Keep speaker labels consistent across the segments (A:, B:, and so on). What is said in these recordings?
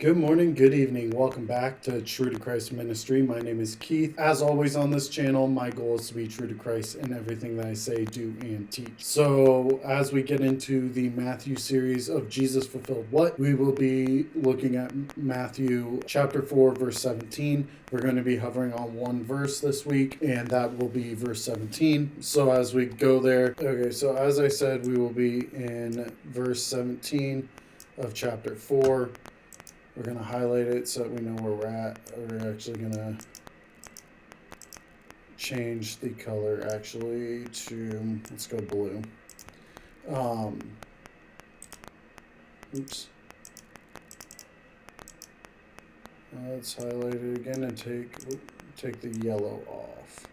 A: Good morning, good evening. Welcome back to True to Christ Ministry. My name is Keith. As always on this channel, my goal is to be true to Christ in everything that I say, do, and teach. So, as we get into the Matthew series of Jesus Fulfilled What, we will be looking at Matthew chapter 4, verse 17. We're going to be hovering on one verse this week, and that will be verse 17. So, as we go there, so as I said, we will be in verse 17 of chapter 4. We're going to highlight it so that we know where we're at. We're actually going to change the color actually to, let's go blue. Oops. Let's highlight it again and take the yellow off.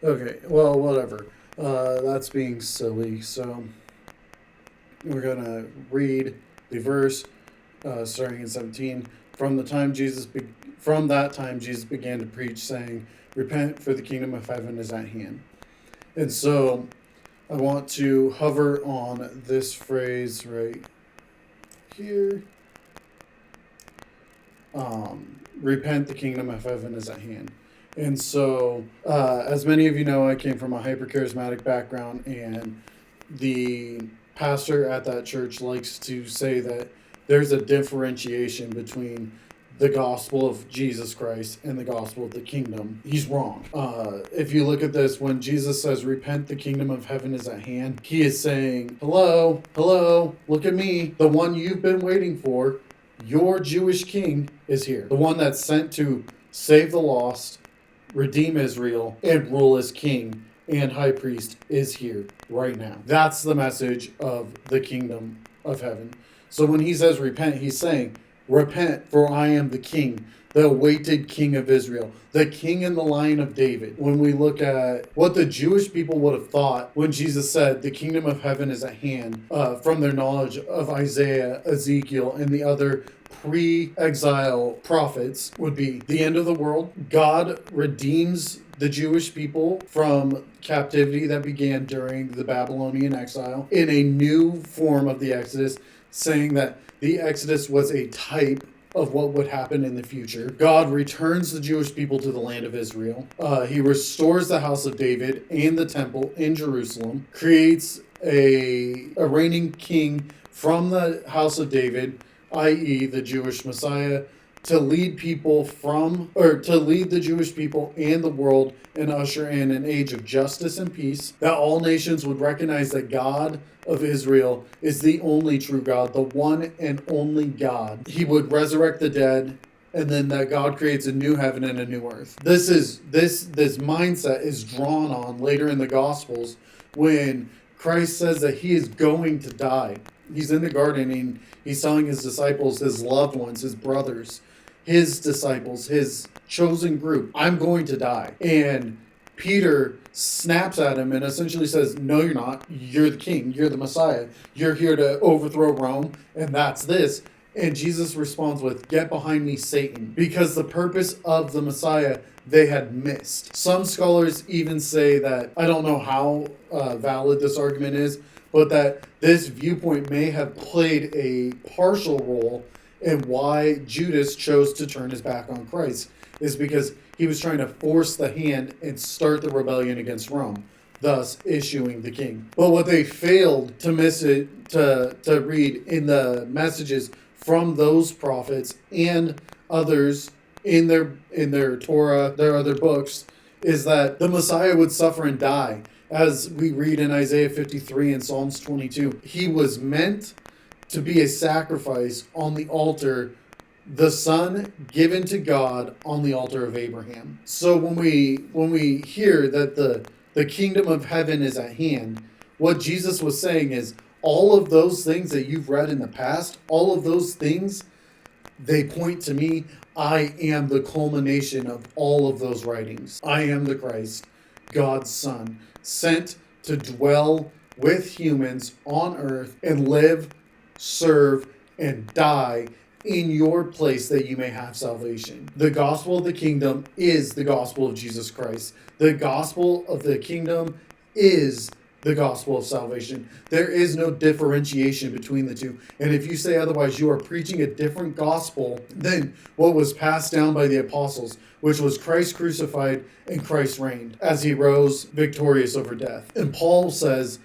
A: Okay, well, whatever. That's being silly. So we're going to read the verse starting in 17. From that time, Jesus began to preach, saying, "Repent, for the kingdom of heaven is at hand." And so I want to hover on this phrase right here. Repent, the kingdom of heaven is at hand. And so, as many of you know, I came from a hyper-charismatic background, and the pastor at that church likes to say that there's a differentiation between the gospel of Jesus Christ and the gospel of the kingdom. He's wrong. If you look at this, when Jesus says, "Repent, the kingdom of heaven is at hand," he is saying, hello, look at me, the one you've been waiting for. Your Jewish king is here. The one that's sent to save the lost, redeem Israel, and rule as king and high priest is here right now. That's the message of the kingdom of heaven. So when he says repent, he's saying, repent, for I am the king, the awaited king of Israel, the king and the lion of David. When we look at what the Jewish people would have thought when Jesus said the kingdom of heaven is at hand, from their knowledge of Isaiah, Ezekiel, and the other pre-exile prophets, would be the end of the world. God redeems the Jewish people from captivity that began during the Babylonian exile in a new form of the Exodus, saying that the Exodus was a type of what would happen in the future. God returns the Jewish people to the land of Israel. He restores the house of David and the temple in Jerusalem, creates a reigning king from the house of David, i.e. the Jewish Messiah, to lead the Jewish people and the world and usher in an age of justice and peace, that all nations would recognize that God of Israel is the only true God, the one and only God. He would resurrect the dead, and then that God creates a new heaven and a new earth. This mindset is drawn on later in the Gospels when Christ says that he is going to die. He's in the garden and he's telling his disciples, his loved ones, his brothers, his disciples, his chosen group, I'm going to die. And Peter snaps at him and essentially says, no, you're not. You're the king. You're the Messiah. You're here to overthrow Rome, and that's this. And Jesus responds with, get behind me, Satan, because the purpose of the Messiah they had missed. Some scholars even say that, I don't know how valid this argument is, but that this viewpoint may have played a partial role in why Judas chose to turn his back on Christ, is because he was trying to force the hand and start the rebellion against Rome, thus issuing the king. But what they failed to read in the messages from those prophets and others in their Torah, their other books, is that the Messiah would suffer and die. As we read in Isaiah 53 and Psalms 22, he was meant to be a sacrifice on the altar, the son given to God on the altar of Abraham. So when we hear that the kingdom of heaven is at hand, what Jesus was saying is all of those things that you've read in the past, all of those things, they point to me. I am the culmination of all of those writings. I am the Christ, God's Son, sent to dwell with humans on earth and live, serve, and die in your place that you may have salvation. The gospel of the kingdom is the gospel of Jesus Christ. The gospel of the kingdom is the gospel of salvation. There is no differentiation between the two. And if you say otherwise, you are preaching a different gospel than what was passed down by the apostles, which was Christ crucified and Christ reigned as he rose victorious over death. And Paul says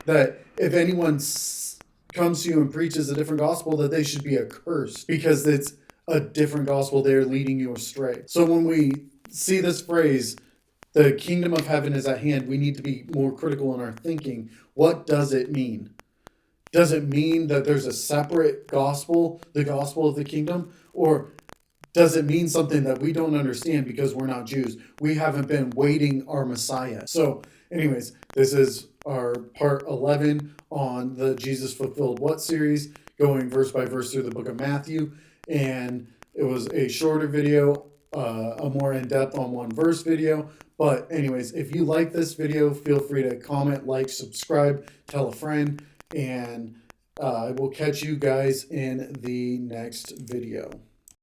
A: that if anyone comes to you and preaches a different gospel, that they should be accursed because it's a different gospel. They're leading you astray. So when we see this phrase, the kingdom of heaven is at hand, we need to be more critical in our thinking. What does it mean? Does it mean that there's a separate gospel, the gospel of the kingdom? Or does it mean something that we don't understand because we're not Jews? We haven't been waiting our Messiah. So anyways, this is our part 11 on the Jesus Fulfilled What series, going verse by verse through the book of Matthew. And it was a shorter video, a more in-depth on one verse video. But anyways, if you like this video, feel free to comment, like, subscribe, tell a friend, and I will catch you guys in the next video.